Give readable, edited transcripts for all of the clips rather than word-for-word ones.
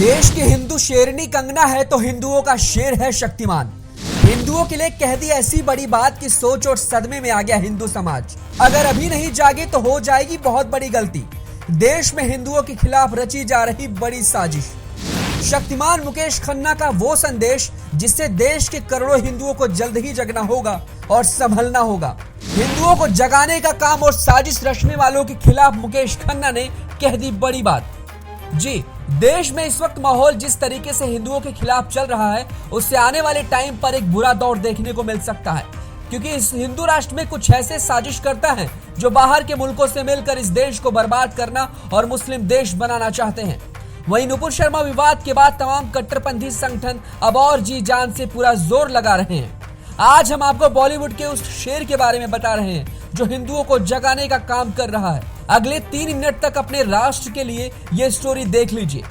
देश की हिंदू शेरनी कंगना है तो हिंदुओं का शेर है शक्तिमान। हिंदुओं के लिए कह दी ऐसी बड़ी बात कि सोच और सदमे में आ गया हिंदू समाज। अगर अभी नहीं जागे तो हो जाएगी बहुत बड़ी गलती। देश में हिंदुओं के खिलाफ रची जा रही बड़ी साजिश। शक्तिमान मुकेश खन्ना का वो संदेश जिससे देश के करोड़ों हिंदुओं को जल्द ही जगना होगा और संभलना होगा। हिंदुओं को जगाने का काम और साजिश रचने वालों के खिलाफ मुकेश खन्ना ने कह दी बड़ी बात। जी, देश में इस वक्त माहौल जिस तरीके से हिंदुओं के खिलाफ चल रहा है उससे आने वाले टाइम पर एक बुरा दौर देखने को मिल सकता है, क्योंकि इस हिंदू राष्ट्र में कुछ ऐसे साजिश करता है जो बाहर के मुल्कों से मिलकर इस देश को बर्बाद करना और मुस्लिम देश बनाना चाहते हैं। वहीं नुपुर शर्मा विवाद के बाद तमाम कट्टरपंथी संगठन अब और जी जान से पूरा जोर लगा रहे हैं। आज हम आपको बॉलीवुड के उस शेर के बारे में बता रहे हैं जो हिंदुओं को जगाने का काम कर रहा है। अगले 3 मिनट तक अपने राष्ट्र के लिए ये स्टोरी देख लीजिए।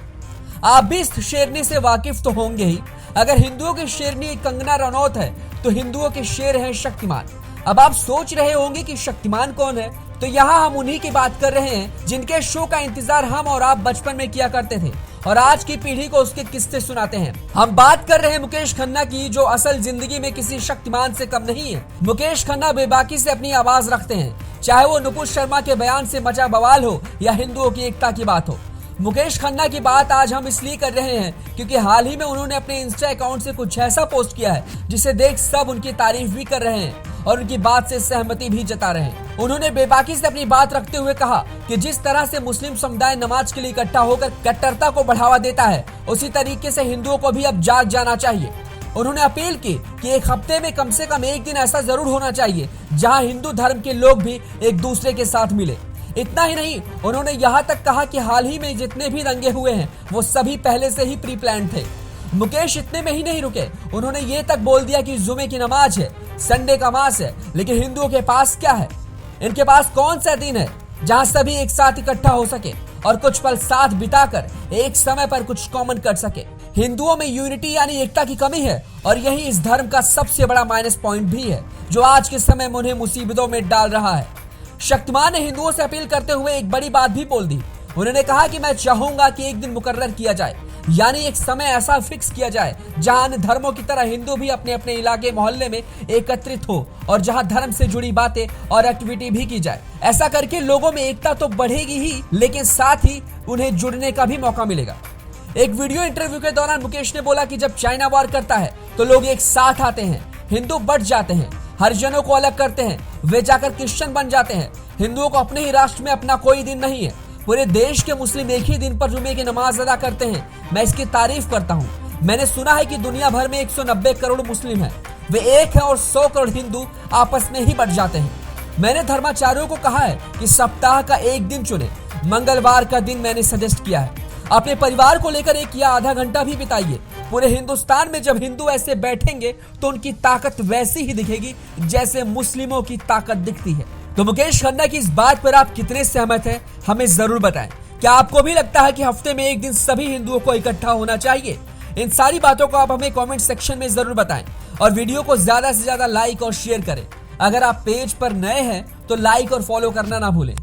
आप भी इस शेरनी से वाकिफ तो होंगे ही। अगर हिंदुओं की शेरनी कंगना रनौत है तो हिंदुओं के शेर हैं शक्तिमान। अब आप सोच रहे होंगे कि शक्तिमान कौन है, तो यहाँ हम उन्हीं की बात कर रहे हैं जिनके शो का इंतजार हम और आप बचपन में किया करते थे और आज की पीढ़ी को उसके किस्से सुनाते हैं। हम बात कर रहे हैं मुकेश खन्ना की, जो असल जिंदगी में किसी शक्तिमान से कम नहीं है। मुकेश खन्ना बेबाकी से अपनी आवाज रखते हैं, चाहे वो नुपुर शर्मा के बयान से मचा बवाल हो या हिंदुओं की एकता की बात हो। मुकेश खन्ना की बात आज हम इसलिए कर रहे हैं क्योंकि हाल ही में उन्होंने अपने इंस्टा अकाउंट से कुछ ऐसा पोस्ट किया है जिसे देख सब उनकी तारीफ भी कर रहे हैं और उनकी बात से सहमति भी जता रहे हैं। उन्होंने बेबाकी से अपनी बात रखते हुए कहा कि जिस तरह से मुस्लिम समुदाय नमाज के लिए इकट्ठा होकर कट्टरता को बढ़ावा देता है, उसी तरीके से हिंदुओं को भी अब जाग जाना चाहिए। उन्होंने अपील की कि एक हफ्ते में कम से कम एक दिन ऐसा जरूर होना चाहिए जहां हिंदू धर्म के लोग भी एक दूसरे के साथ मिले। इतना ही नहीं, उन्होंने यहाँ तक कहा कि हाल ही में जितने भी दंगे हुए हैं वो सभी पहले से ही प्री प्लान थे। मुकेश इतने में ही नहीं रुके, उन्होंने ये तक बोल दिया कि जुमे की नमाज है, संडे का मास है, लेकिन हिंदुओं के पास क्या है? इनके पास कौन सा दिन है जहां सभी एक साथ इकट्ठा हो सके और कुछ पल साथ बिताकर एक समय पर कुछ कॉमन कर सके? हिंदुओं में यूनिटी यानी एकता की कमी है और यही इस धर्म का सबसे बड़ा माइनस पॉइंट भी है जो आज के समय में उन्हें मुसीबतों में डाल रहा है। शक्तिमान ने हिंदुओं से अपील करते हुए एक बड़ी बात भी बोल दी। उन्होंने कहा कि मैं चाहूंगा कि एक दिन मुकर्रर किया जाए, यानी एक समय ऐसा फिक्स किया जाए जहां अन्य धर्मों की तरह हिंदू भी अपने अपने इलाके मोहल्ले में एकत्रित हो और जहां धर्म से जुड़ी बातें और एक्टिविटी भी की जाए। ऐसा करके लोगों में एकता तो बढ़ेगी ही, लेकिन साथ ही उन्हें जुड़ने का भी मौका मिलेगा। एक वीडियो इंटरव्यू के दौरान मुकेश ने बोला कि जब चाइना वॉर करता है तो लोग एक साथ आते हैं, हिंदू बट जाते हैं, हरिजनों को अलग करते हैं, वे जाकर क्रिश्चियन बन जाते हैं। हिंदुओं को अपने ही राष्ट्र में अपना कोई दिन नहीं है। पूरे देश के मुस्लिम एक ही दिन पर जुमे की नमाज अदा करते हैं। मैं इसकी तारीफ करता हूँ। मैंने सुना है कि दुनिया भर में 190 करोड़ मुस्लिम हैं, वे एक हैं और 100 करोड़ हिंदू आपस में ही बट जाते हैं। मैंने धर्माचार्यों को कहा है कि सप्ताह का एक दिन चुने। मंगलवार का दिन मैंने सजेस्ट किया है। अपने परिवार को लेकर 1 या आधा घंटा भी बिताइए। पूरे हिंदुस्तान में जब हिंदू ऐसे बैठेंगे तो उनकी ताकत वैसी ही दिखेगी जैसे मुस्लिमों की ताकत दिखती है। तो मुकेश खन्ना की इस बात पर आप कितने सहमत हैं, हमें जरूर बताएं। क्या आपको भी लगता है कि हफ्ते में एक दिन सभी हिंदुओं को इकट्ठा होना चाहिए? इन सारी बातों को आप हमें कमेंट सेक्शन में जरूर बताएं और वीडियो को ज्यादा से ज्यादा लाइक और शेयर करें। अगर आप पेज पर नए हैं तो लाइक और फॉलो करना ना भूलें।